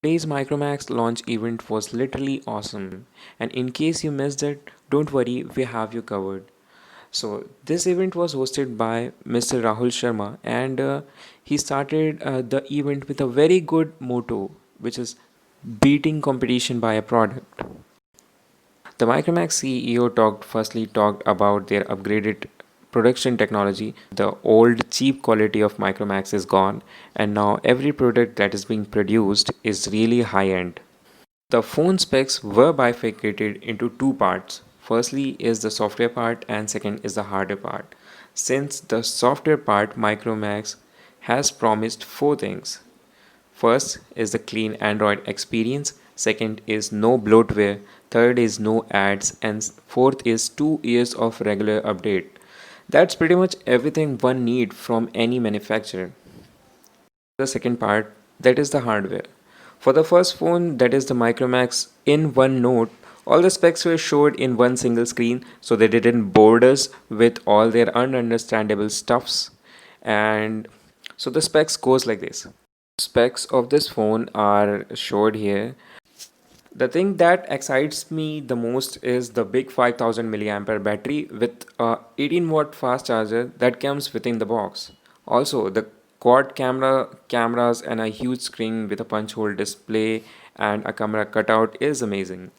Today's Micromax launch event was literally awesome, and in case you missed it, don't worry, we have you covered. So, this event was hosted by Mr. Rahul Sharma, and he started the event with a very good motto, which is beating competition by a product. The Micromax CEO talked about their upgraded production technology. The old cheap quality of Micromax is gone, and now every product that is being produced is really high end. The phone specs were bifurcated into two parts. Firstly is the software part and second is the hardware part. Since the software part, Micromax has promised four things. First is the clean Android experience, second is no bloatware, third is no ads, and fourth is 2 years of regular update. That's pretty much everything one need from any manufacturer. The second part, that is the hardware. For the first phone, that is the Micromax in one note, all the specs were showed in one single screen so they didn't bore us with all their ununderstandable stuffs. And so the specs goes like this. Specs of this phone are showed here. The thing that excites me the most is the big 5000 milliampere battery with a 18 watt fast charger that comes within the box. Also, the quad cameras and a huge screen with a punch hole display and a camera cutout is amazing.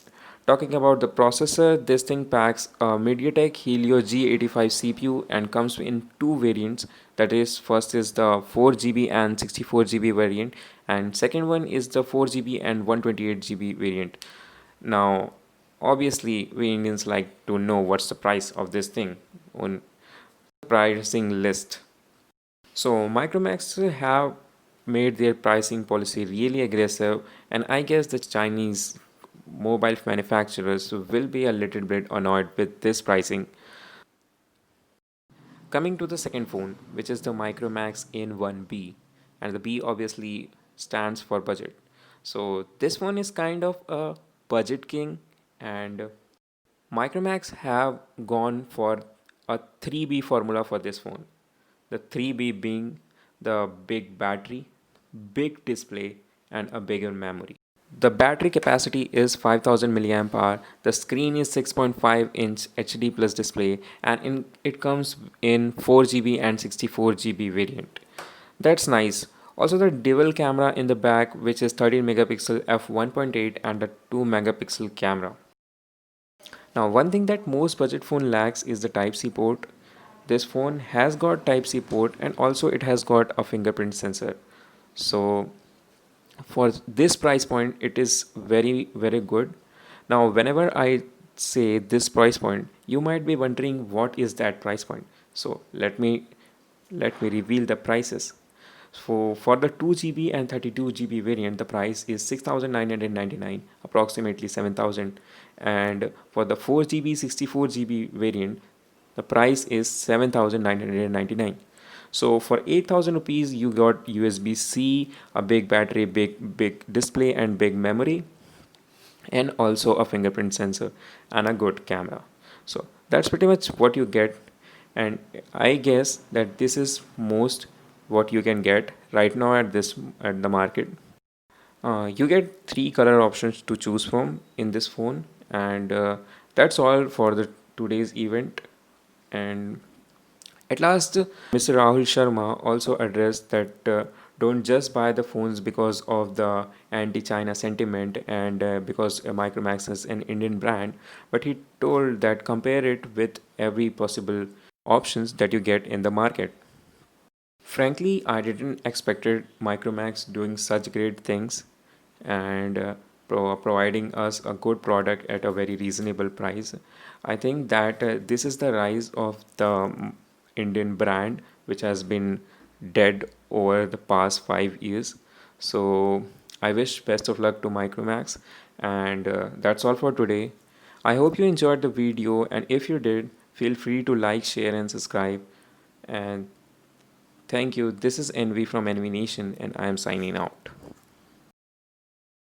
Talking about the processor, this thing packs a MediaTek Helio G85 CPU and comes in two variants. That is, first is the 4 GB and 64 GB variant, and second one is the 4 GB and 128 GB variant. Now, obviously, we Indians like to know what's the price of this thing on pricing list. So Micromax have made their pricing policy really aggressive, and I guess the Chinese mobile manufacturers will be a little bit annoyed with this pricing. Coming to the second phone, which is the Micromax N1B, and the B obviously stands for budget. So this one is kind of a budget king, and Micromax have gone for a 3B formula for this phone. The 3B being the big battery, big display, and a bigger memory. The battery capacity is 5000 milliamp hour. The screen is 6.5-inch HD plus display, and it comes in 4 GB and 64 GB variant. That's nice. Also, the dual camera in the back, which is 13 megapixel f1.8 and a 2 megapixel camera. Now, one thing that most budget phone lacks is the Type C port. This phone has got Type C port and also it has got a fingerprint sensor. So for this price point, it is very good. Now, whenever I say this price point, you might be wondering what is that price point. So let me reveal the prices. For the 2 GB and 32 GB variant, the price is 6,999, approximately 7,000. And for the 4 GB 64 GB variant, the price is 7,999. So for 8,000 rupees, you got USB-C, a big battery, big display, and big memory, and also a fingerprint sensor and a good camera. So that's pretty much what you get, and I guess that this is most what you can get right now at the market. You get three color options to choose from in this phone, and that's all for the today's event. And at last, Mr. Rahul Sharma also addressed that don't just buy the phones because of the anti-China sentiment and because Micromax is an Indian brand, but he told that compare it with every possible options that you get in the market. Frankly, I didn't expected Micromax doing such great things and providing us a good product at a very reasonable price. I think that this is the rise of the Indian brand which has been dead over the past 5 years. So I wish best of luck to Micromax, and that's all for today. I hope you enjoyed the video, and if you did, feel free to like, share, and subscribe. And thank you. This is Envy from Envy Nation, and I am signing out.